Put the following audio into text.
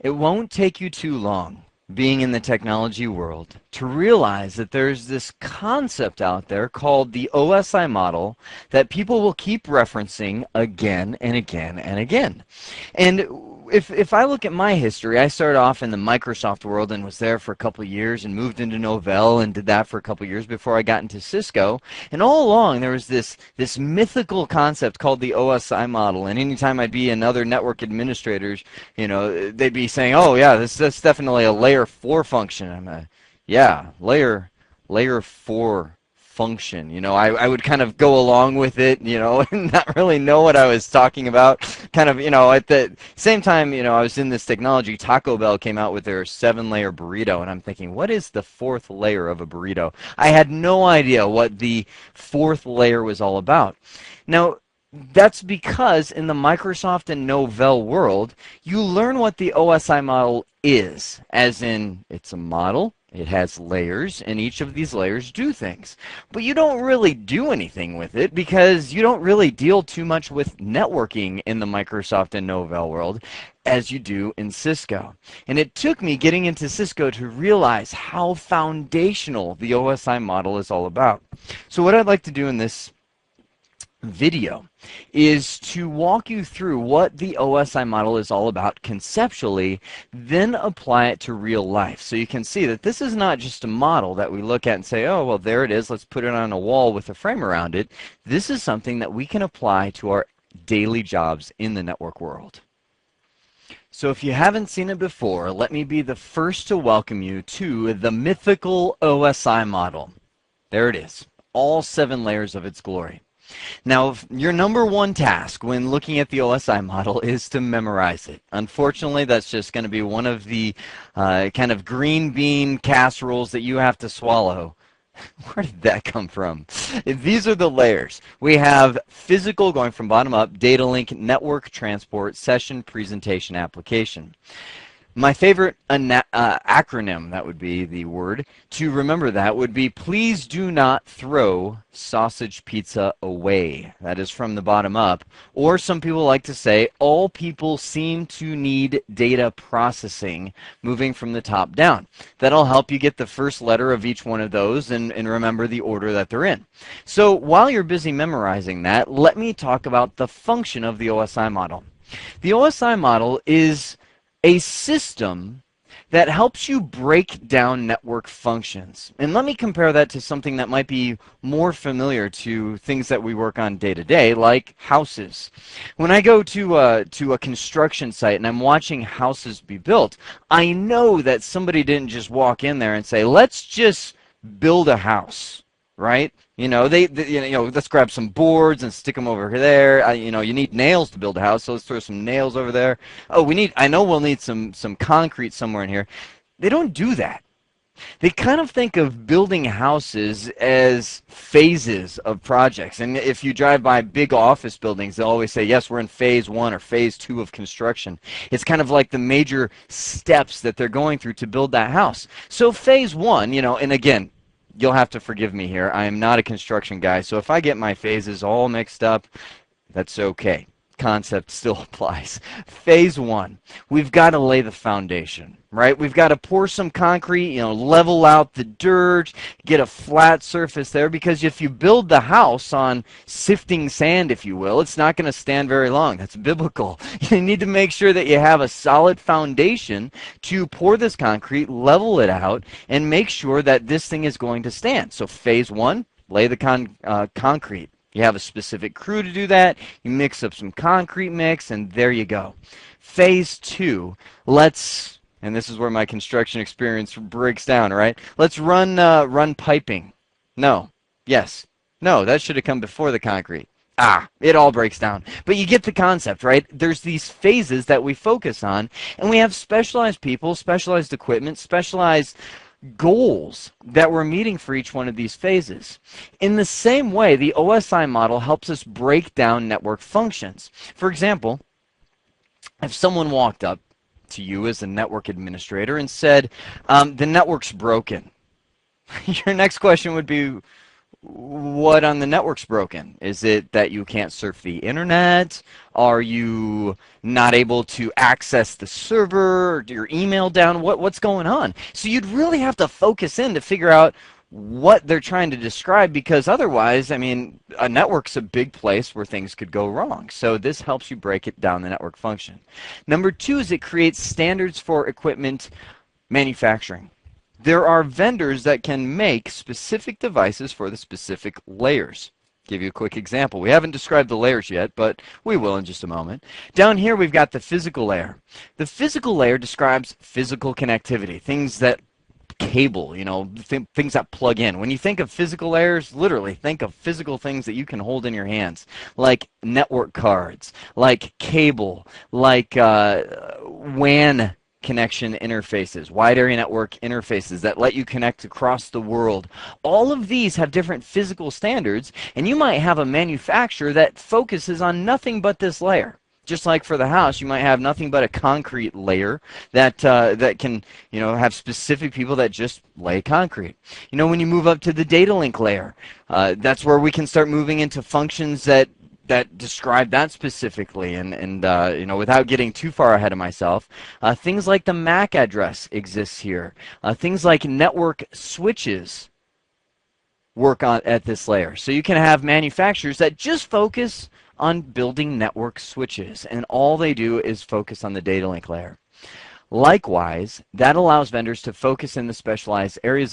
It won't take you too long, being in the technology world, to realize that there's this concept out there called the OSI model that people will keep referencing again and again and again. And if I look at my history, I started off in the Microsoft world and was there for a couple of years and moved into Novell and did that for a couple of years before I got into Cisco. And all along there was this mythical concept called the OSI model. And anytime I'd be in other network administrators, they'd be saying, "Oh yeah, that's definitely a layer 4 function." Yeah, layer 4 function. I would kind of go along with it, and not really know what I was talking about. Kind of, at the same time, I was in this technology. Taco Bell came out with their 7-layer burrito, and I'm thinking, what is the 4th layer of a burrito? I had no idea what the 4th layer was all about. Now, that's because in the Microsoft and Novell world, you learn what the OSI model is, as in it's a model. It has layers, and each of these layers do things. But you don't really do anything with it because you don't really deal too much with networking in the Microsoft and Novell world as you do in Cisco. And it took me getting into Cisco to realize how foundational the OSI model is all about. So what I'd like to do in this video is to walk you through what the OSI model is all about conceptually, then apply it to real life. So you can see that this is not just a model that we look at and say, oh, well, there it is, let's put it on a wall with a frame around it. This is something that we can apply to our daily jobs in the network world. So if you haven't seen it before, let me be the first to welcome you to the mythical OSI model. There it is, all 7 layers of its glory. Now, your number one task when looking at the OSI model is to memorize it. Unfortunately, that's just going to be one of the kind of green bean casseroles that you have to swallow. Where did that come from? These are the layers. We have physical, going from bottom up, data link, network, transport, session, presentation, application. My favorite acronym, that would be the word, to remember that would be please do not throw sausage pizza away. That is from the bottom up. Or some people like to say all people seem to need data processing, moving from the top down. That'll help you get the first letter of each one of those and remember the order that they're in. So while you're busy memorizing that, let me talk about the function of the OSI model. The OSI model is a system that helps you break down network functions. And let me compare that to something that might be more familiar to things that we work on day to day, like houses. When I go to a construction site and I'm watching houses be built, I know that somebody didn't just walk in there and say, let's just build a house, right? Let's grab some boards and stick them over there. You need nails to build a house, so let's throw some nails over there. Oh, I know we'll need some concrete somewhere in here. They don't do that. They kind of think of building houses as phases of projects. And if you drive by big office buildings, they'll always say, yes, we're in phase 1 or phase 2 of construction. It's kind of like the major steps that they're going through to build that house. So phase 1, and again, you'll have to forgive me here. I am not a construction guy, so if I get my phases all mixed up, that's okay. Concept still applies. Phase 1, we've got to lay the foundation, right? We've got to pour some concrete, level out the dirt, get a flat surface there, because if you build the house on sifting sand, if you will, it's not going to stand very long. That's biblical. You need to make sure that you have a solid foundation to pour this concrete, level it out, and make sure that this thing is going to stand. So phase 1, lay the concrete. You have a specific crew to do that. You mix up some concrete mix, and there you go. Phase 2, and this is where my construction experience breaks down, right? Let's run piping. No. Yes. No, that should have come before the concrete. It all breaks down. But you get the concept, right? There's these phases that we focus on, and we have specialized people, specialized equipment, specialized goals that we're meeting for each one of these phases. In the same way, the OSI model helps us break down network functions. For example, if someone walked up to you as a network administrator and said, the network's broken, your next question would be, What on the network's broken? Is it that you can't surf the internet? Are you not able to access the server? Your email down? What's going on? So you'd really have to focus in to figure out what they're trying to describe, because otherwise, I mean, a network's a big place where things could go wrong. So this helps you break it down the network function. Number two is it creates standards for equipment manufacturing. There are vendors that can make specific devices for the specific layers. Give you a quick example. We haven't described the layers yet, but we will in just a moment. Down here we've got the physical layer. The physical layer describes physical connectivity, things that cable, things that plug in. When you think of physical layers, literally think of physical things that you can hold in your hands, like network cards, like cable, like WAN connection interfaces, wide area network interfaces that let you connect across the world. All of these have different physical standards, and you might have a manufacturer that focuses on nothing but this layer. Just like for the house, you might have nothing but a concrete layer that that can, have specific people that just lay concrete. When you move up to the data link layer, that's where we can start moving into functions that describe that specifically, and without getting too far ahead of myself, things like the MAC address exists here. Things like network switches work on at this layer. So you can have manufacturers that just focus on building network switches, and all they do is focus on the data link layer. Likewise, that allows vendors to focus in the specialized areas